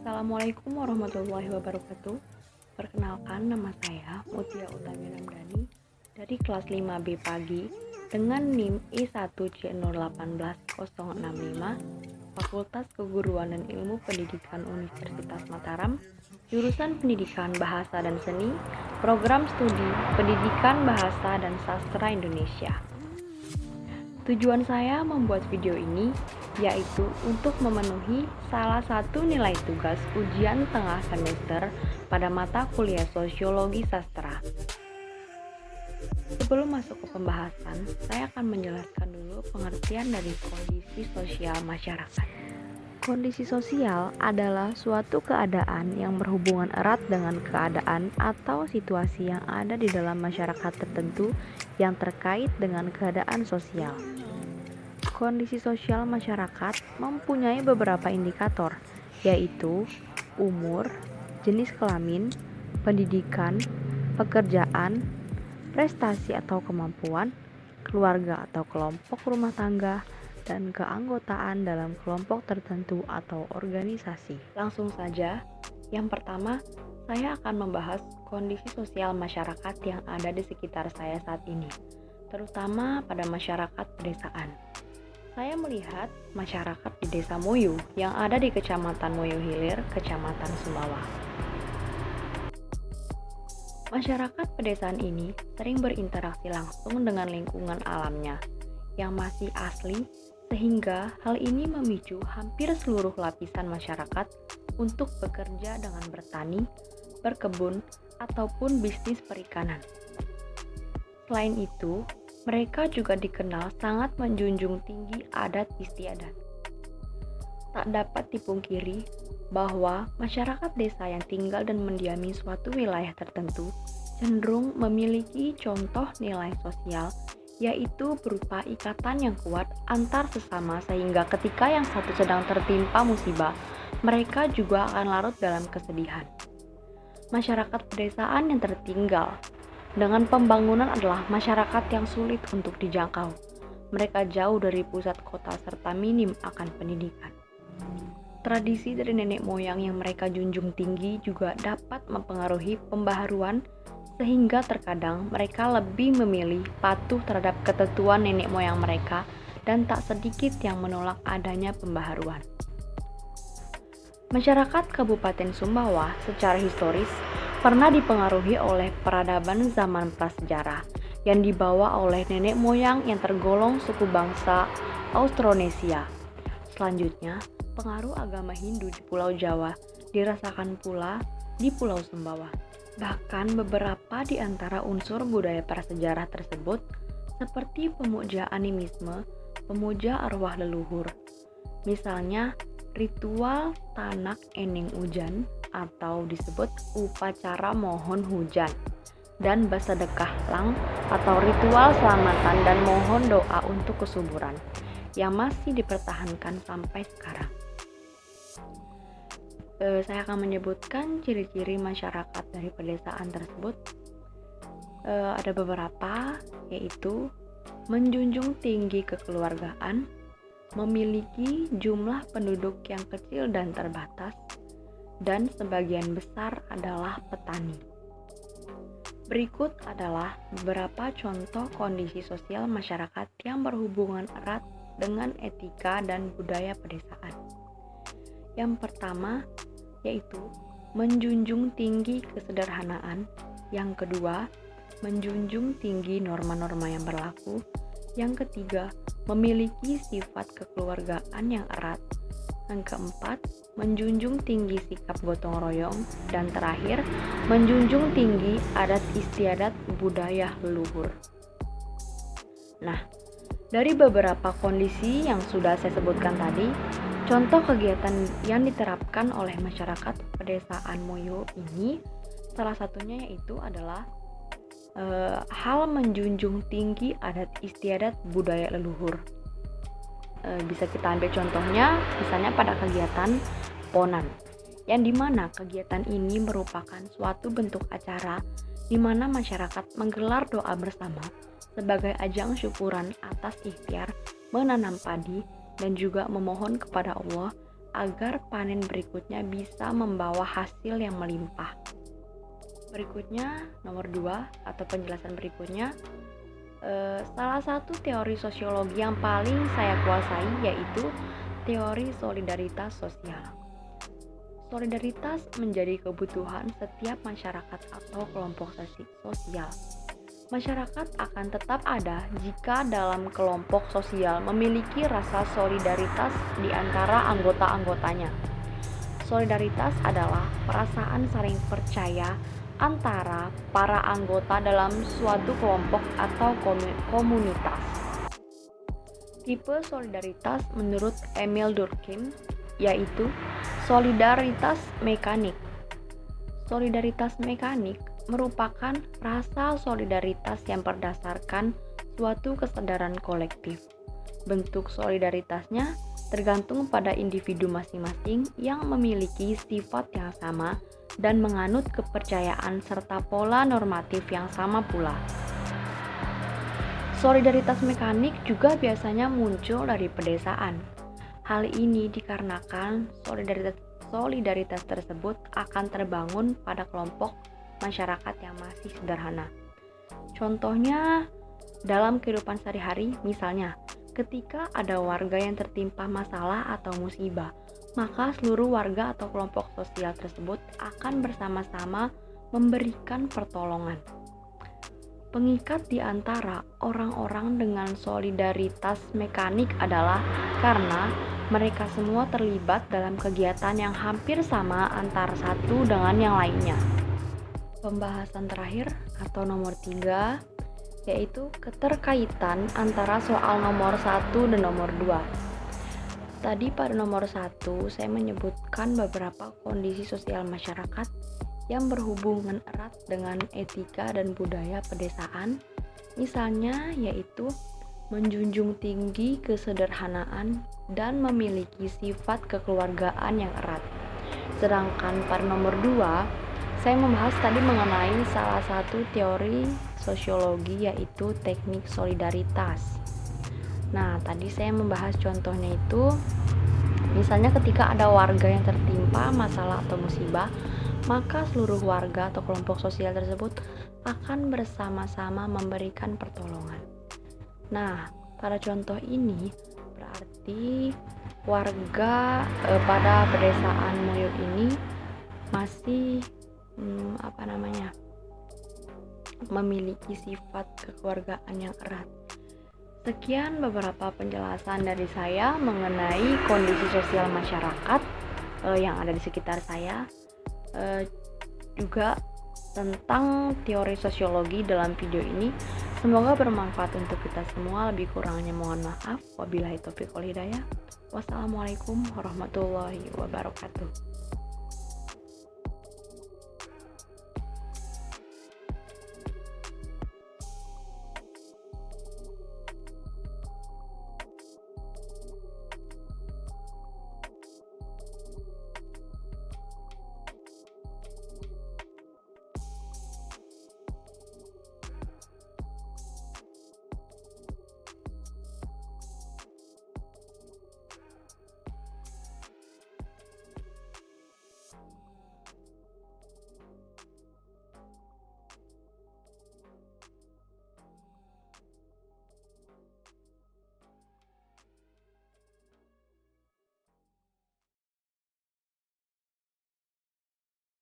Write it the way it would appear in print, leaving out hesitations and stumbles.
Assalamualaikum warahmatullahi wabarakatuh. Perkenalkan, nama saya Mutia Utami Ramdhani dari kelas 5B Pagi dengan NIM I1C081065 Fakultas Keguruan dan Ilmu Pendidikan Universitas Mataram, jurusan Pendidikan Bahasa dan Seni, Program Studi Pendidikan Bahasa dan Sastra Indonesia. Tujuan saya membuat video ini yaitu untuk memenuhi salah satu nilai tugas ujian tengah semester pada mata kuliah Sosiologi Sastra. Sebelum masuk ke pembahasan, saya akan menjelaskan dulu pengertian dari kondisi sosial masyarakat. Kondisi sosial adalah suatu keadaan yang berhubungan erat dengan keadaan atau situasi yang ada di dalam masyarakat tertentu yang terkait dengan keadaan sosial. Kondisi sosial masyarakat mempunyai beberapa indikator, yaitu umur, jenis kelamin, pendidikan, pekerjaan, prestasi atau kemampuan, keluarga atau kelompok rumah tangga, dan keanggotaan dalam kelompok tertentu atau organisasi. Langsung saja, yang pertama, saya akan membahas kondisi sosial masyarakat yang ada di sekitar saya saat ini, terutama pada masyarakat pedesaan. Saya melihat masyarakat di Desa Moyo yang ada di Kecamatan Moyo Hilir, Kecamatan Sumbawa. Masyarakat pedesaan ini sering berinteraksi langsung dengan lingkungan alamnya yang masih asli, sehingga hal ini memicu hampir seluruh lapisan masyarakat untuk bekerja dengan bertani, berkebun, ataupun bisnis perikanan. Selain itu, mereka juga dikenal sangat menjunjung tinggi adat istiadat. Tak dapat dipungkiri bahwa masyarakat desa yang tinggal dan mendiami suatu wilayah tertentu cenderung memiliki contoh nilai sosial, yaitu berupa ikatan yang kuat antar sesama, sehingga ketika yang satu sedang tertimpa musibah, mereka juga akan larut dalam kesedihan. Masyarakat pedesaan yang tertinggal dengan pembangunan adalah masyarakat yang sulit untuk dijangkau. Mereka jauh dari pusat kota serta minim akan pendidikan. Tradisi dari nenek moyang yang mereka junjung tinggi juga dapat mempengaruhi pembaharuan, sehingga terkadang mereka lebih memilih patuh terhadap ketentuan nenek moyang mereka dan tak sedikit yang menolak adanya pembaharuan. Masyarakat Kabupaten Sumbawa secara historis pernah dipengaruhi oleh peradaban zaman prasejarah yang dibawa oleh nenek moyang yang tergolong suku bangsa Austronesia. Selanjutnya, pengaruh agama Hindu di Pulau Jawa dirasakan pula di Pulau Sumbawa. Bahkan beberapa di antara unsur budaya prasejarah tersebut seperti pemuja animisme, pemuja arwah leluhur. Misalnya, ritual tanak ening ujan atau disebut upacara mohon hujan, dan basadekah lang atau ritual selamatan dan mohon doa untuk kesuburan yang masih dipertahankan sampai sekarang. Saya akan menyebutkan ciri-ciri masyarakat dari pedesaan tersebut. Ada beberapa, yaitu menjunjung tinggi kekeluargaan, memiliki jumlah penduduk yang kecil dan terbatas, dan sebagian besar adalah petani. Berikut adalah beberapa contoh kondisi sosial masyarakat yang berhubungan erat dengan etika dan budaya pedesaan. Yang pertama, yaitu menjunjung tinggi kesederhanaan. Yang kedua, menjunjung tinggi norma-norma yang berlaku. Yang ketiga, memiliki sifat kekeluargaan yang erat. Yang keempat, menjunjung tinggi sikap gotong royong. Dan terakhir, menjunjung tinggi adat istiadat budaya leluhur. Nah, dari beberapa kondisi yang sudah saya sebutkan tadi, contoh kegiatan yang diterapkan oleh masyarakat pedesaan Moyo ini, salah satunya yaitu adalah hal menjunjung tinggi adat istiadat budaya leluhur. Bisa kita ambil contohnya, misalnya pada kegiatan Ponan, yang dimana kegiatan ini merupakan suatu bentuk acara di mana masyarakat menggelar doa bersama sebagai ajang syukuran atas ikhtiar menanam padi dan juga memohon kepada Allah agar panen berikutnya bisa membawa hasil yang melimpah. Berikutnya, nomor 2 atau penjelasan berikutnya, salah satu teori sosiologi yang paling saya kuasai yaitu teori solidaritas sosial. Solidaritas menjadi kebutuhan setiap masyarakat atau kelompok sosial. Masyarakat akan tetap ada jika dalam kelompok sosial memiliki rasa solidaritas di antara anggota-anggotanya. Solidaritas adalah perasaan saling percaya antara para anggota dalam suatu kelompok atau komunitas. Tipe solidaritas menurut Emil Durkheim yaitu solidaritas mekanik. Solidaritas mekanik merupakan rasa solidaritas yang berdasarkan suatu kesadaran kolektif. Bentuk solidaritasnya tergantung pada individu masing-masing yang memiliki sifat yang sama dan menganut kepercayaan serta pola normatif yang sama pula. Solidaritas mekanik juga biasanya muncul dari pedesaan. Hal ini dikarenakan solidaritas tersebut akan terbangun pada kelompok masyarakat yang masih sederhana. Contohnya dalam kehidupan sehari-hari, misalnya ketika ada warga yang tertimpa masalah atau musibah, maka seluruh warga atau kelompok sosial tersebut akan bersama-sama memberikan pertolongan. Pengikat di antara orang-orang dengan solidaritas mekanik adalah karena mereka semua terlibat dalam kegiatan yang hampir sama antara satu dengan yang lainnya. Pembahasan terakhir atau nomor 3 yaitu keterkaitan antara soal nomor 1 dan nomor 2. Tadi pada nomor 1 saya menyebutkan beberapa kondisi sosial masyarakat yang berhubungan erat dengan etika dan budaya pedesaan, misalnya yaitu menjunjung tinggi kesederhanaan dan memiliki sifat kekeluargaan yang erat. Sedangkan pada nomor 2, saya membahas tadi mengenai salah satu teori sosiologi yaitu teknik solidaritas. Nah, tadi saya membahas contohnya itu, misalnya ketika ada warga yang tertimpa masalah atau musibah, maka seluruh warga atau kelompok sosial tersebut akan bersama-sama memberikan pertolongan. Nah, pada contoh ini berarti warga pada pedesaan Moyot ini masih memiliki sifat kekeluargaan yang erat. Sekian beberapa penjelasan dari saya mengenai kondisi sosial masyarakat yang ada di sekitar saya. Juga tentang teori sosiologi dalam video ini. Semoga bermanfaat untuk kita semua. Lebih kurangnya mohon maaf. Wabillahi taufiq wal hidayah. Wassalamualaikum warahmatullahi wabarakatuh.